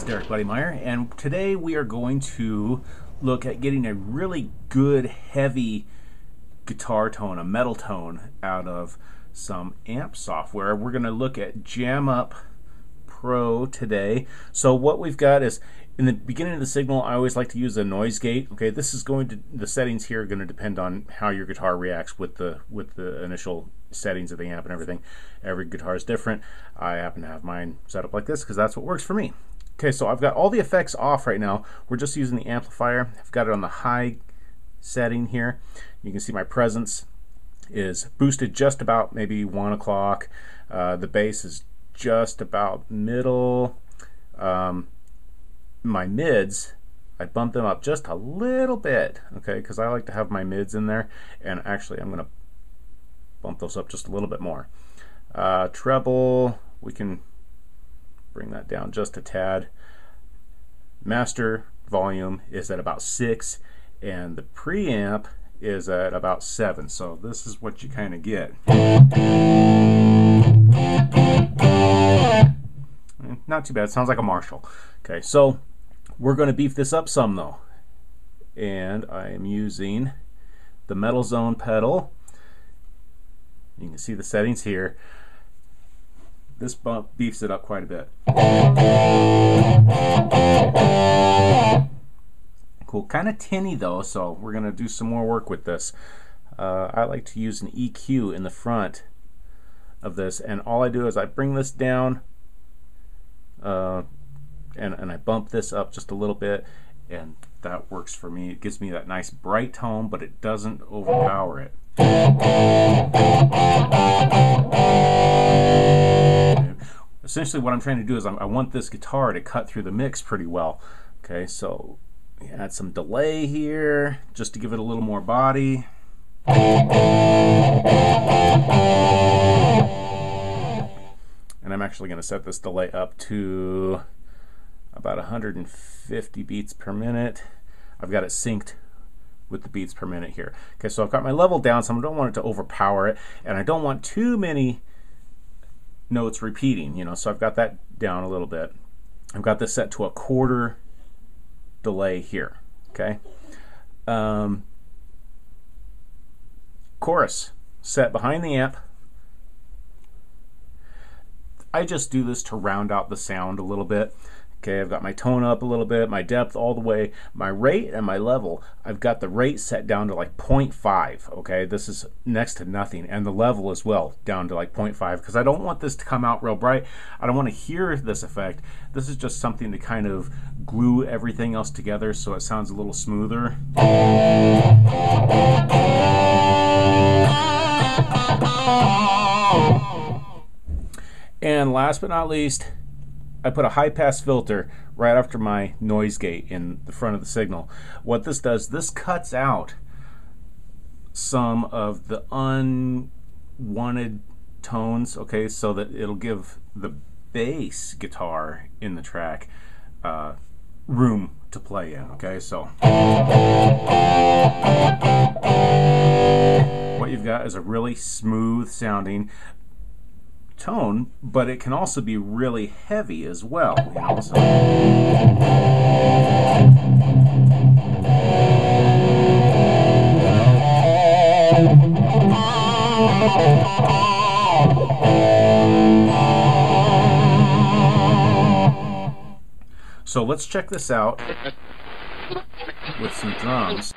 Buddemeyer, and today we are going to look at getting a really good heavy guitar tone, a metal tone, out of some amp software. We're going to look at JamUp Pro today. So what we've got is, in the beginning of the signal, I always like to use a noise gate. Okay, this is going to, the settings here are going to depend on how your guitar reacts with the initial settings of the amp and everything. Every guitar is different. I happen to have mine set up like this because that's what works for me. Okay, so I've got all the effects off right now. We're just using the amplifier. I've got it on the high setting here. You can see my presence is boosted just about maybe 1 o'clock. The bass is just about middle. My mids, I bump them up just a little bit, okay, because I like to have my mids in there, and actually I'm going to bump those up just a little bit more. Treble, we can bring that down just a tad. Master volume is at about 6, and the preamp is at about 7, so this is what you kind of get. Not too bad, sounds like a Marshall. Okay, so we're going to beef this up some though, and I am using the Metal Zone pedal. You can see the settings here. This bump beefs it up quite a bit. Cool, kind of tinny though, so we're going to do some more work with this. I like to use an EQ in the front of this, and all I do is I bring this down and I bump this up just a little bit, and that works for me. It gives me that nice bright tone, but it doesn't overpower it. Essentially what I'm trying to do is I want this guitar to cut through the mix pretty well. Okay, so add some delay here just to give it a little more body. And I'm actually going to set this delay up to about 150 beats per minute. I've got it synced with the beats per minute here. Okay, so I've got my level down, so I don't want it to overpower it, and I don't want too many notes repeating, you know, so I've got that down a little bit. I've got this set to a 1/4 delay here, okay? Chorus set behind the amp. I just do this to round out the sound a little bit. Okay, I've got my tone up a little bit, my depth all the way, my rate and my level. I've got the rate set down to like 0.5, okay? This is next to nothing, and the level as well down to like 0.5, because I don't want this to come out real bright. I don't want to hear this effect. This is just something to kind of glue everything else together so it sounds a little smoother. And last but not least, I put a high pass filter right after my noise gate in the front of the signal. What this does, this cuts out some of the unwanted tones, okay, so that it'll give the bass guitar in the track room to play in, okay? So what you've got is a really smooth sounding tone, but it can also be really heavy as well, you know, so. So let's check this out with some drums.